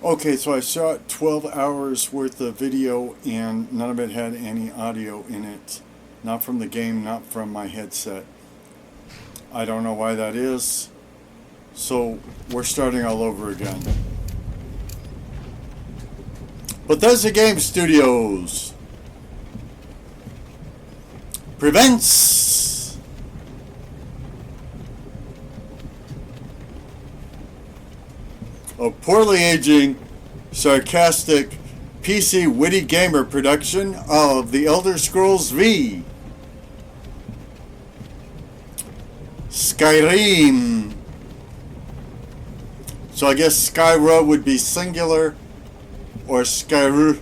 Okay, so I shot 12 hours worth of video and none of it had any audio in it. Not from the game, not from my headset. I don't know why that is. So we're starting all over again. Bethesda Game Studios prevents a poorly aging, sarcastic, PC witty gamer production of The Elder Scrolls V. Skyrim. So I guess Skyra would be singular, or Skyr,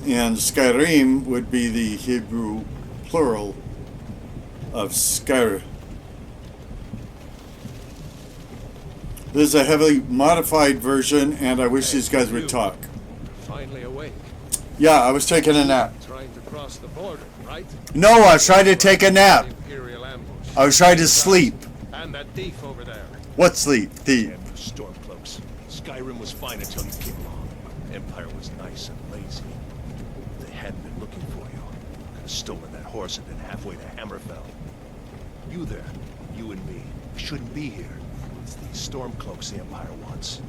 and Skyrim would be the Hebrew plural of Skyr. This is a heavily modified version, and I wish these guys would talk. Finally awake. Yeah, I was taking a nap. Trying to cross the border, right? No, I was trying to take a nap. Imperial ambush. I was trying to sleep. And that thief over there. What sleep? Thief. Damn you stormcloaks. Skyrim was fine until you came along. Empire was nice and lazy. If they hadn't been looking for you, could have stolen that horse and been halfway to Hammerfell. You there, you and me, we shouldn't be here. It's these stormcloaks the Empire wants.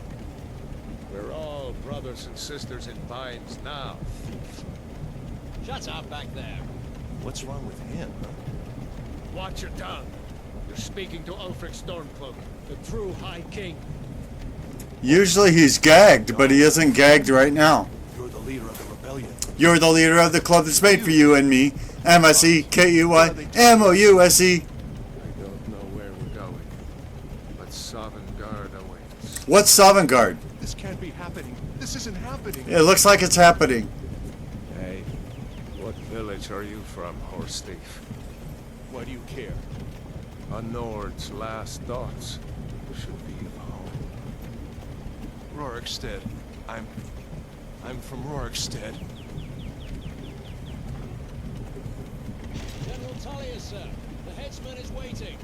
We're all brothers and sisters in binds now. Shut up back there. What's wrong with him? Watch your tongue. You're speaking to Ulfric Stormcloak, the true High King. Usually he's gagged, but he isn't gagged right now. You're the leader of the rebellion. You're the leader of the club that's made for you and me. M-I-C-K-E-Y-M-O-U-S-E. I don't know where we're going, but Sovngarde awaits. What's Sovngarde? This can't be happening. This isn't happening. It looks like it's happening. Hey, what village are you from, horse thief? Why do you care? A Nord's last thoughts should be of home. Rorikstead. I'm from Rorikstead. General Tullius, sir. The headsman is waiting.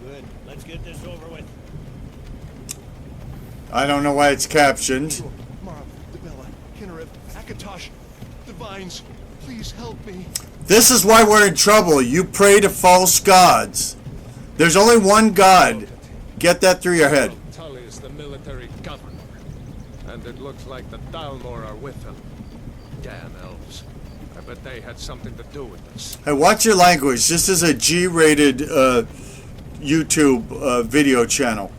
Good. Let's get this over with. I don't know why it's captioned. Marv, Debella, Kinneret, Akatosh, Divines, please help me. This is why we're in trouble. You pray to false gods. There's only one God. Get that through your head. Tullius, the military governor. And it looks like the Dalmor are with him. Damn elves. I bet they had something to do with this. Hey, watch your language. This is a G-rated YouTube video channel.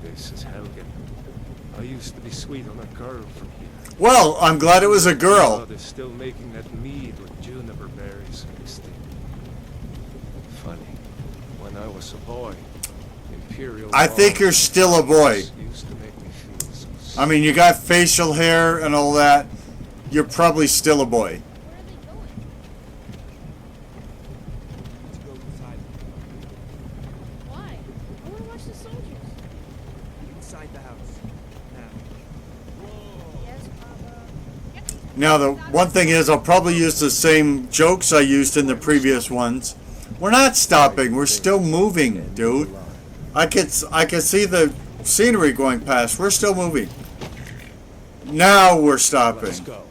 This is Helgen. I used to be sweet on a girl from here. Well, I'm glad it was a girl. God is still making that mead with juniper berries mixed in. Funny. When I was a boy, Imperial I think you're still a boy. used to make me feel so I mean, you got facial hair and all that. You're probably still a boy. Why? I want to watch the soldiers. Inside the house. Yes, Papa. Now, the one thing is, I'll probably use the same jokes I used in the previous ones. We're not stopping. We're still moving, dude. I can see the scenery going past. We're still moving. Now we're stopping. Let's go.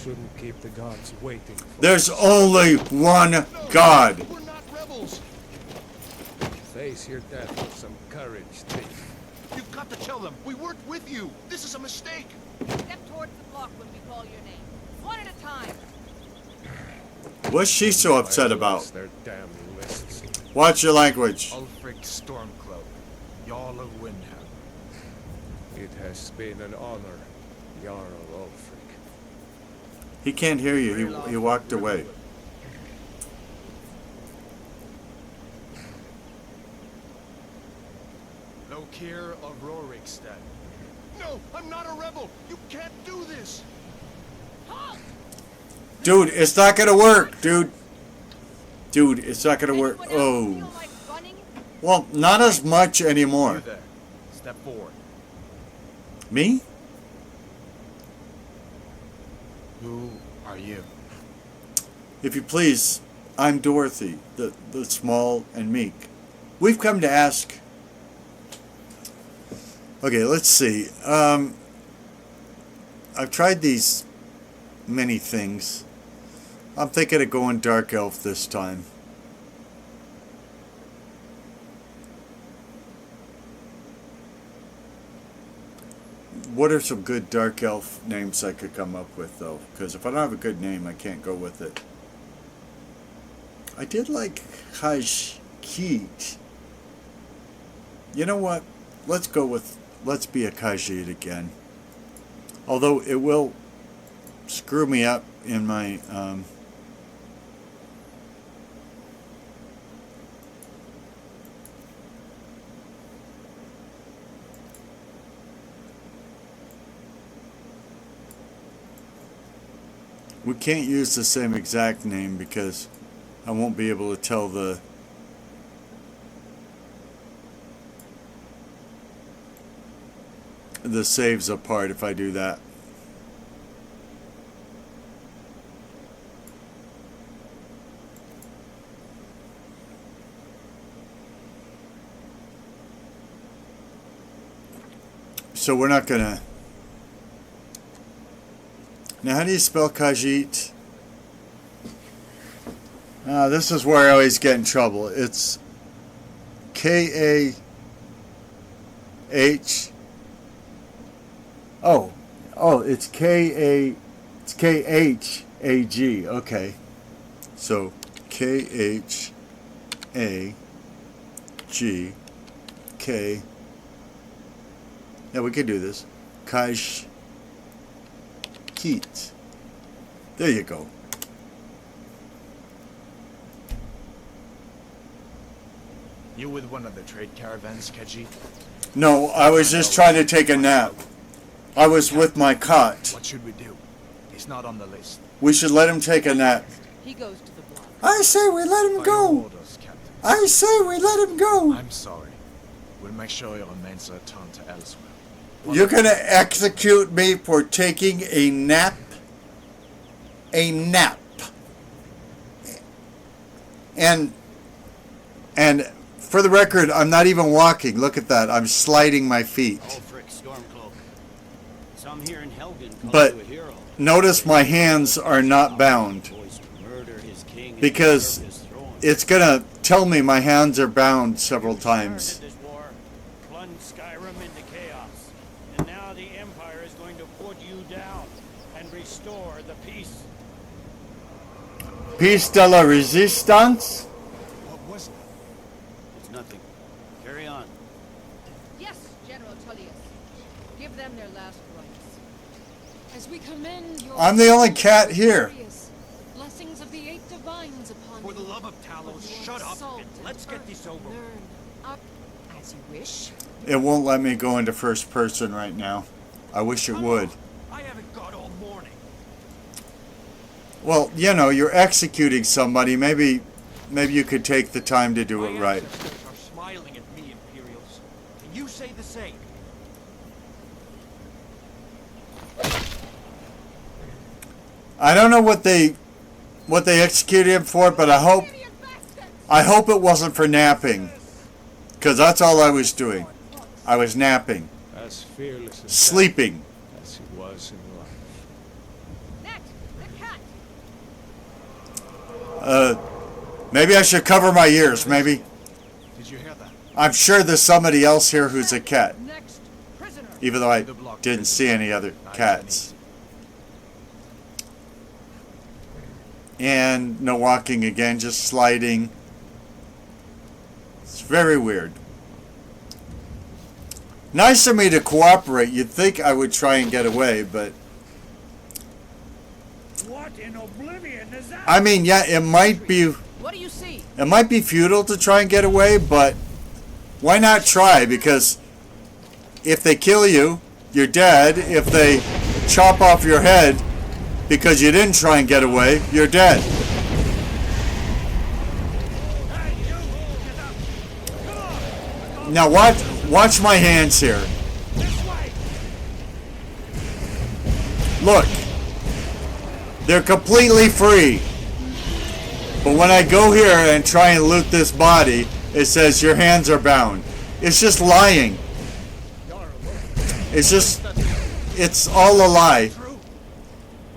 Shouldn't keep the gods waiting for There's only one God. We're not rebels. Face your death with some courage, thief. You've got to tell them we weren't with you. This is a mistake. Step towards the block when we call your name. One at a time. What's she so upset about? Their damn lists. Watch your language. Ulfric Stormcloak, Jarl of Windhelm. It has been an honor, Jarl Ulfric. He can't hear you. He walked away. Lokir of Rorikstead. No, I'm not a rebel. You can't do this. Halt! Dude, it's not gonna work, dude. Dude, it's not gonna work. Anyone else Oh. feel like running? Well, not as much You anymore. there. Step forward. Me? Who are you? If you please, I'm Dorothy, the small and meek. We've come to ask... Okay, let's see. I've tried these many things. I'm thinking of going Dark Elf this time. What are some good Dark Elf names I could come up with, though? Because if I don't have a good name, I can't go with it. I did like KhajKeet. You know what? Let's be a KhajKeet again. Although it will screw me up in my... We can't use the same exact name because I won't be able to tell the saves apart if I do that. So we're not gonna... Now, how do you spell KhajKeet? This is where I always get in trouble. It's K-A-H... Oh, it's K-A... It's K-H-A-G. Okay. So, K-H-A-G-K... Yeah, we could do this. KhajKeet. There you go. You with one of the trade caravans, KhajKeet? No, I was just trying to take a nap. I was with my cot. What should we do? He's not on the list. We should let him take a nap. He goes to the block. I say we let him By your go. orders, Captain. I say we let him go. I'm sorry. We'll make sure your remains are turned to elsewhere. You're gonna execute me for taking a nap? A nap. And for the record, I'm not even walking. Look at that. I'm sliding my feet. Ulfric Stormcloak. Some here in Helgen call But you a hero. notice my hands are not bound Boys murder his king and because usurp his throne. it's gonna tell me my hands are bound several times. Started this war, plunged Skyrim into chaos, and now the Empire is going to put you down and restore the peace. Piece de la Resistance? What was it? It's nothing. Carry on. Yes, General Tullius. Give them their last rites. As we commend your I'm the only cat here. glorious blessings of the eight divines upon For you. the love of Talos, shut up Salt and let's get this over with. Learn up as you wish. It won't let me go into first person right now. I wish it would. I haven't got all morning. Well, you know, you're executing somebody. Maybe you could take the time to do it right. ancestors are smiling at me, Imperials. Can you say the same? I don't know what they executed him for, but I hope it wasn't for napping, because that's all I was doing. I was napping, As fearless as sleeping. that as he was in life. Next, the cat. Maybe I should cover my ears. Maybe. Did you hear that? I'm sure there's somebody else here who's a cat, Next, prisoner. even though I didn't see any other cats. And no walking again, just sliding. It's very weird. Nice of me to cooperate. You'd think I would try and get away, but... What in oblivion is that? I mean, yeah, it might be What do you see? futile to try and get away, but why not try? Because if they kill you, you're dead. If they chop off your head because you didn't try and get away, you're dead. Hey, you! Get up! Come on! Now watch my hands here. This way! Look. They're completely free. But when I go here and try and loot this body, it says your hands are bound. It's just lying. It's all a lie.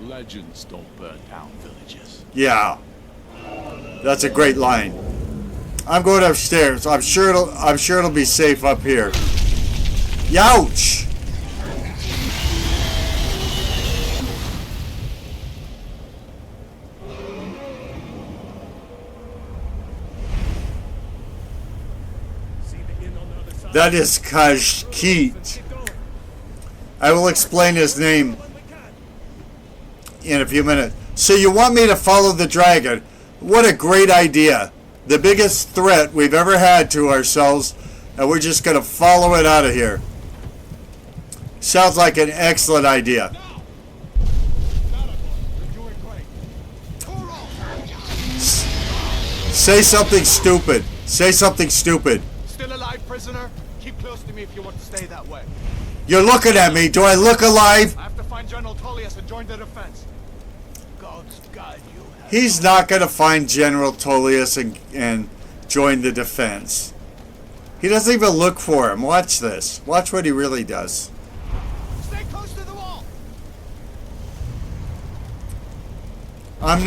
Legends don't burn down villages. Yeah. That's a great line. I'm going upstairs. I'm sure it'll be safe up here. Youch! That is KhajKeet. I will explain his name in a few minutes. So you want me to follow the dragon? What a great idea. The biggest threat we've ever had to ourselves, and we're just going to follow it out of here. Sounds like an excellent idea. Say something stupid. Say something stupid. Still alive, prisoner? Keep close to me if you want to stay that way. You're looking at me. Do I look alive? I have to find General Tullius and join the defense. God's guide you. He's not going to find General Tullius and join the defense. He doesn't even look for him. Watch this. Watch what he really does. Stay close to the wall. I'm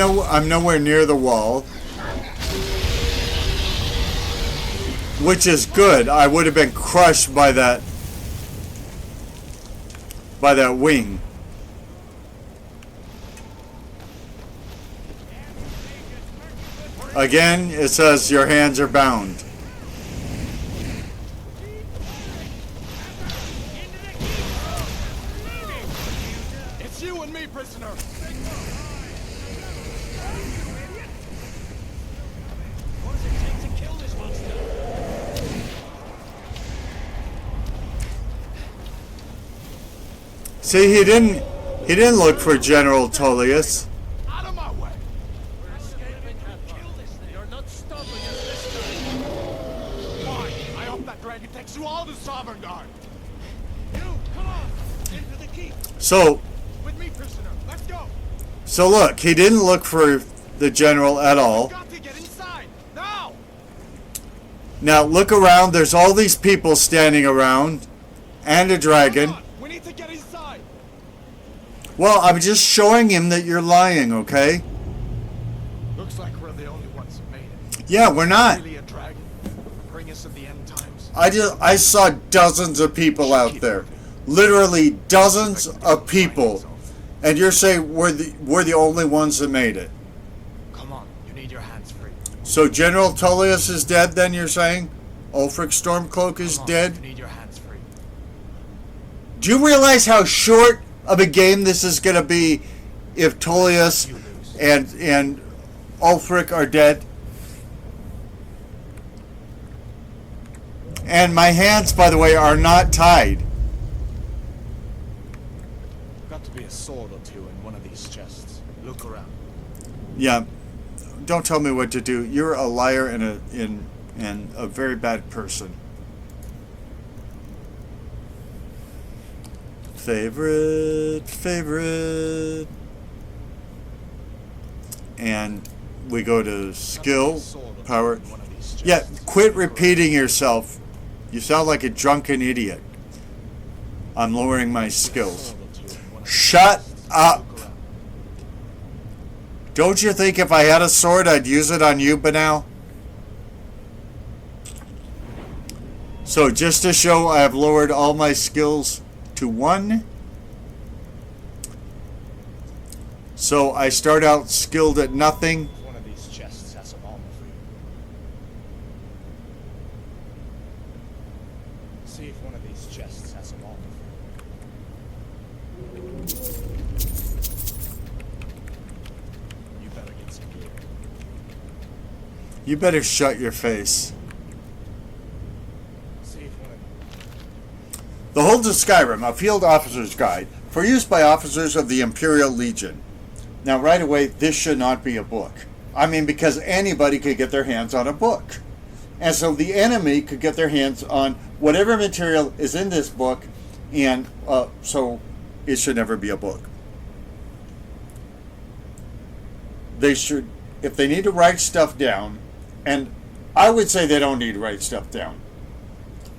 nowhere near the wall. Which is good. I would have been crushed by that wing. Again, it says your hands are bound. It's you and me, prisoner. What does it take to kill this monster? See, he didn't look for General Tullius. Out of my way. We're escaping to kill this thing. You're not stopping us this time. Why? I hope that dragon takes you all to Sovereign Guard. You, come on! Into the keep! So With me, prisoner. Let's go. look, he didn't look for the general at all. Got to get inside now. Now look around, there's all these people standing around and a dragon. Come on. We need to get inside. Well, I'm just showing him that you're lying, okay? Looks like we're the only ones who made it. Yeah, we're not. Really a dragon? Bring us to the end times. I saw dozens of people out there. Literally dozens of people. And you're saying we're the only ones that made it. Come on, you need your hands free. So General Tullius is dead then, you're saying? Ulfric Stormcloak is dead? You need your hands free. Do you realize how short of a game this is going to be if Tullius and Ulfric are dead? And my hands, by the way, are not tied. Got to be a sword or two in one of these chests. Look around. Yeah, don't tell me what to do. You're a liar and a very bad person. Favorite. And we go to skill, power. Yeah, quit repeating yourself. You sound like a drunken idiot. I'm lowering my skills. Shut up. Don't you think if I had a sword, I'd use it on you by now? So just to show I have lowered all my skills to 1. So I start out skilled at nothing. One of these chests has some armor for you. See if one of these chests has some armor for you. You better get some gear. You better shut your face. See if one of The Holds of Skyrim, a field officer's guide for use by officers of the Imperial Legion. Now, right away, this should not be a book. I mean, because anybody could get their hands on a book. And so the enemy could get their hands on whatever material is in this book, and so it should never be a book. They should if they need to write stuff down, and I would say they don't need to write stuff down,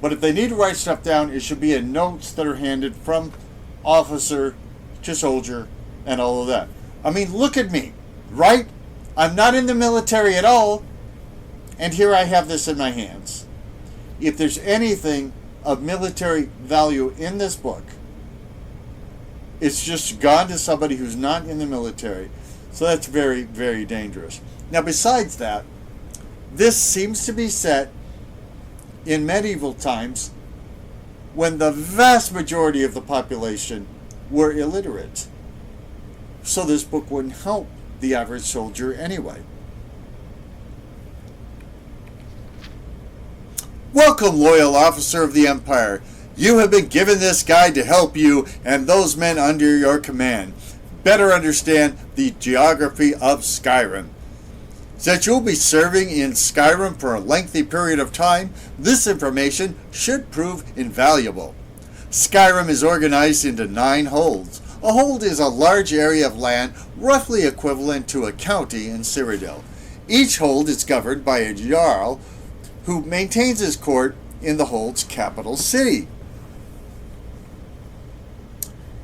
but if they need to write stuff down, it should be in notes that are handed from officer to soldier and all of that. I mean, look at me, right? I'm not in the military at all, and here I have this in my hands. If there's anything of military value in this book, it's just gone to somebody who's not in the military. So that's very, very dangerous. Now, besides that, this seems to be set in medieval times when the vast majority of the population were illiterate. So this book wouldn't help the average soldier anyway. Welcome, loyal officer of the Empire. You have been given this guide to help you and those men under your command better understand the geography of Skyrim. Since you'll be serving in Skyrim for a lengthy period of time, this information should prove invaluable. Skyrim is organized into 9 holds. A hold is a large area of land roughly equivalent to a county in Cyrodiil. Each hold is governed by a Jarl who maintains his court in the hold's capital city.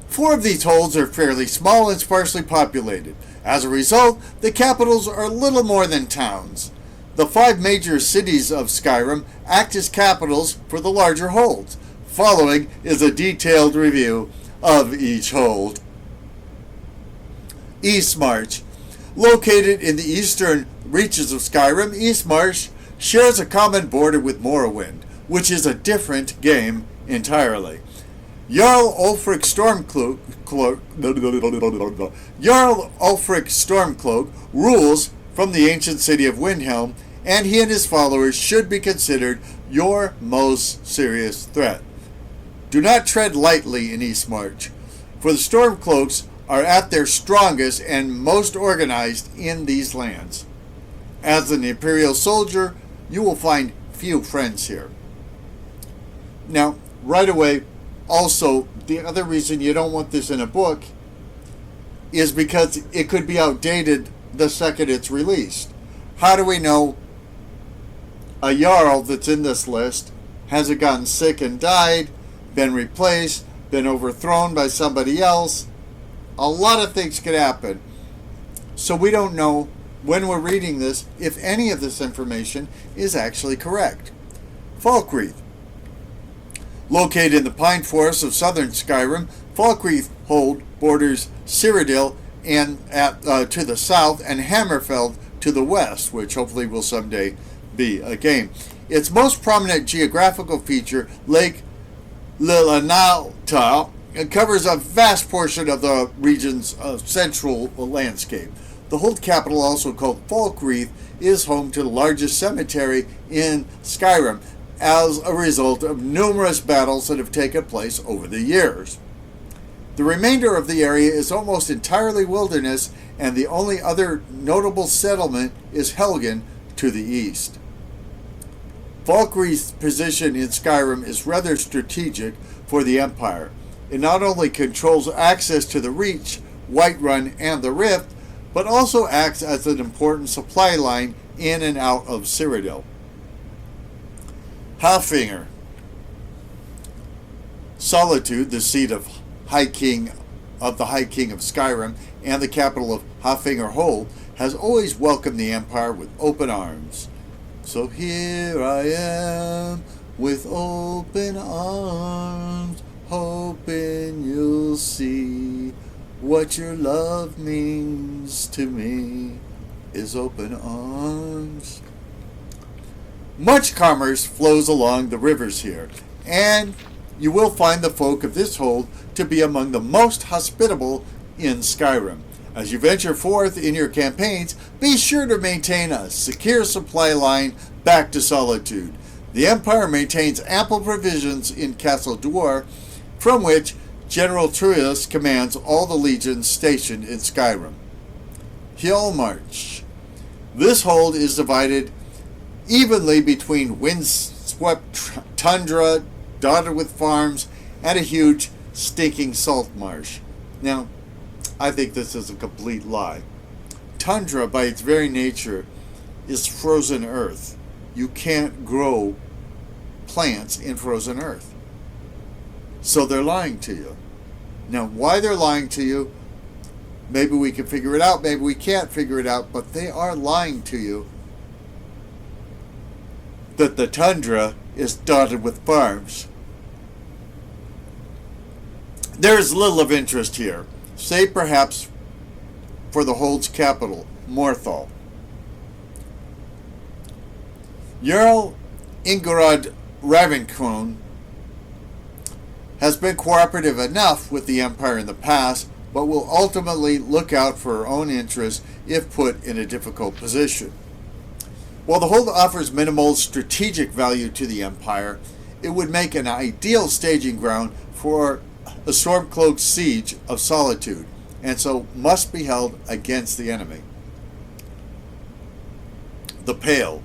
4 of these holds are fairly small and sparsely populated. As a result, the capitals are little more than towns. The 5 major cities of Skyrim act as capitals for the larger holds. Following is a detailed review of each hold. Eastmarch. Located in the eastern reaches of Skyrim, Eastmarch shares a common border with Morrowind, which is a different game entirely. Jarl Ulfric Stormcloak rules from the ancient city of Windhelm, and he and his followers should be considered your most serious threat. Do not tread lightly in Eastmarch, for the Stormcloaks are at their strongest and most organized in these lands. As an Imperial soldier, you will find few friends here. Now, right away, also, the other reason you don't want this in a book is because it could be outdated the second it's released. How do we know a Jarl that's in this list hasn't gotten sick and died, been replaced, been overthrown by somebody else? A lot of things could happen. So we don't know when we're reading this if any of this information is actually correct. Falkreath. Located in the pine forests of southern Skyrim, Falkreath Hold borders Cyrodiil and to the south and Hammerfell to the west, which hopefully will someday be a game. Its most prominent geographical feature, Lake Lilanalta, covers a vast portion of the region's central landscape. The Hold capital, also called Falkreath, is home to the largest cemetery in Skyrim, as a result of numerous battles that have taken place over the years. The remainder of the area is almost entirely wilderness, and the only other notable settlement is Helgen to the east. Falkreath's position in Skyrim is rather strategic for the Empire. It not only controls access to the Reach, Whiterun, and the Rift, but also acts as an important supply line in and out of Cyrodiil. Halfinger. Solitude, the seat of the High King of Skyrim and the capital of Halfinger Hold, has always welcomed the Empire with open arms. So here I am with open arms, hoping you'll see what your love means to me is open arms. Much commerce flows along the rivers here, and you will find the folk of this hold to be among the most hospitable in Skyrim. As you venture forth in your campaigns, be sure to maintain a secure supply line back to Solitude. The Empire maintains ample provisions in Castle Dwar, from which General Truius commands all the legions stationed in Skyrim. Hjalmarch. This hold is divided evenly between windswept tundra dotted with farms and a huge stinking salt marsh. Now, I think this is a complete lie. tundra, by its very nature, is frozen earth. You can't grow plants in frozen earth. So they're lying to you. Now, why they're lying to you, maybe we can figure it out, maybe we can't figure it out, but they are lying to you that the tundra is dotted with farms. There is little of interest here, save perhaps for the Hold's capital, Morthal. Jarl Ingorod Ravencrown has been cooperative enough with the Empire in the past, but will ultimately look out for her own interests if put in a difficult position. While the Hold offers minimal strategic value to the Empire, it would make an ideal staging ground for a Stormcloak's siege of Solitude, and so must be held against the enemy. The Pale.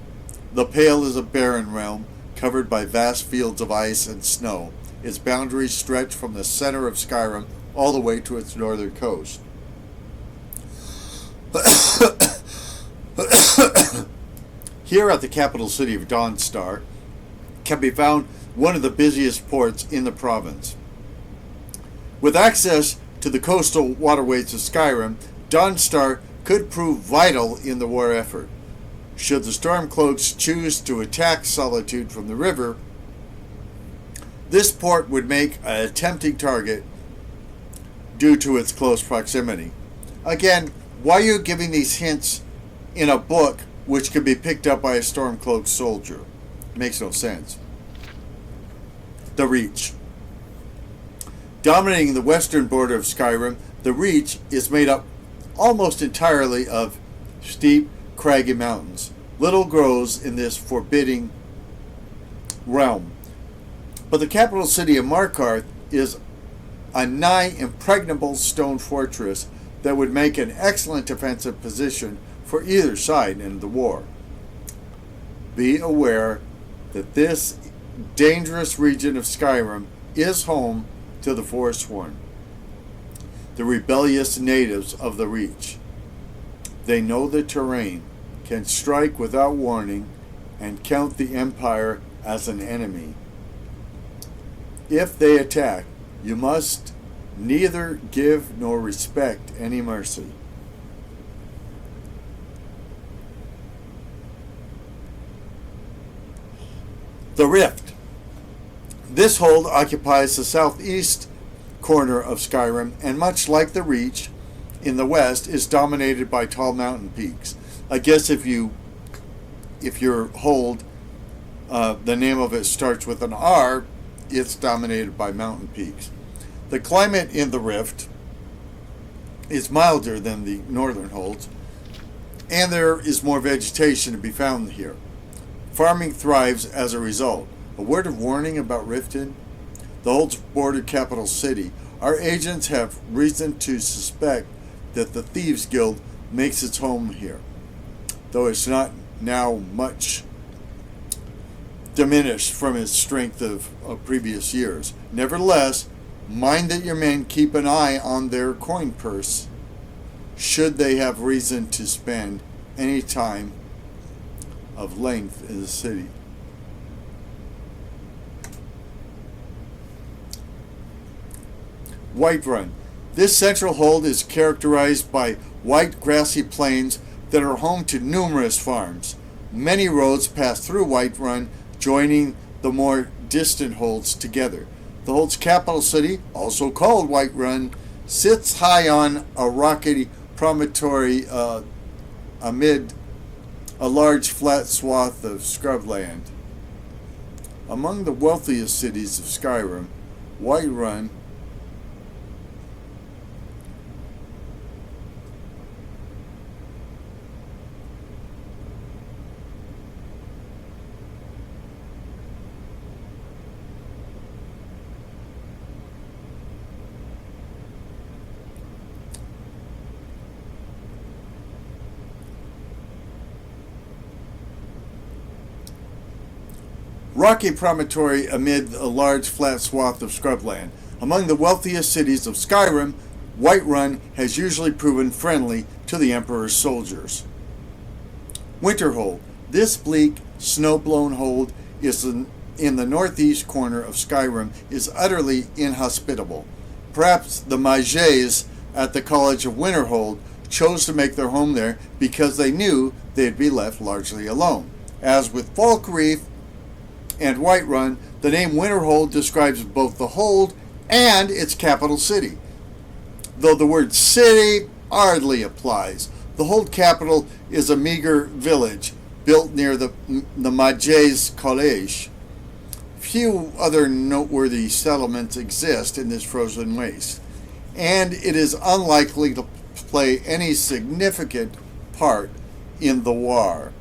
The Pale is a barren realm covered by vast fields of ice and snow. Its boundaries stretch from the center of Skyrim all the way to its northern coast. Here at the capital city of Dawnstar can be found one of the busiest ports in the province. With access to the coastal waterways of Skyrim, Dawnstar could prove vital in the war effort. Should the Stormcloaks choose to attack Solitude from the river, this port would make a tempting target due to its close proximity. Again, why are you giving these hints in a book which could be picked up by a Stormcloak soldier? Makes no sense. The Reach. Dominating the western border of Skyrim, the Reach is made up almost entirely of steep, craggy mountains. Little grows in this forbidding realm. But the capital city of Markarth is a nigh impregnable stone fortress that would make an excellent defensive position for either side in the war. Be aware that this dangerous region of Skyrim is home to the Forsworn, the rebellious natives of the Reach. They know the terrain, can strike without warning, and count the Empire as an enemy. If they attack, you must neither give nor respect any mercy. The Rift. This hold occupies the southeast corner of Skyrim, and much like the Reach in the west, is dominated by tall mountain peaks. I guess if your hold, the name of it starts with an R, it's dominated by mountain peaks. The climate in the Rift is milder than the northern holds, and there is more vegetation to be found here. Farming thrives as a result. A word of warning about Riften, the Hold's border capital city. Our agents have reason to suspect that the Thieves Guild makes its home here, though it's not now much diminished from its strength of previous years. Nevertheless, mind that your men keep an eye on their coin purse should they have reason to spend any time of length in the city. Whiterun. This central hold is characterized by white grassy plains that are home to numerous farms. Many roads pass through Whiterun, joining the more distant holds together. The hold's capital city, also called Whiterun, sits high on a rocky promontory amid a large flat swath of scrubland. Among the wealthiest cities of Skyrim, Whiterun rocky promontory amid a large flat swath of scrubland. Among the wealthiest cities of Skyrim, Whiterun has usually proven friendly to the Emperor's soldiers. Winterhold. This bleak, snow-blown hold is in the northeast corner of Skyrim is utterly inhospitable. Perhaps the mages at the College of Winterhold chose to make their home there because they knew they'd be left largely alone. As with Falkreath and Whiterun, the name Winterhold describes both the hold and its capital city, though the word city hardly applies. The hold capital is a meager village built near the Mages College. Few other noteworthy settlements exist in this frozen waste, and it is unlikely to play any significant part in the war.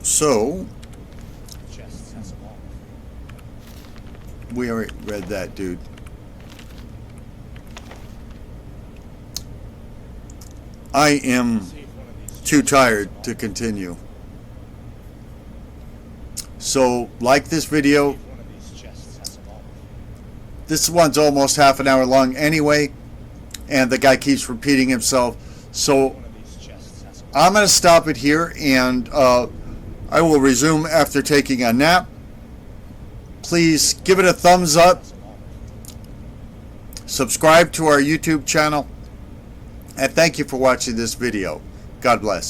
So, we already read that, dude. I am too tired to continue. So, like this video. This one's almost half an hour long anyway, and the guy keeps repeating himself. So, I'm going to stop it here, and I will resume after taking a nap. Please give it a thumbs up. Subscribe to our YouTube channel. And thank you for watching this video. God bless.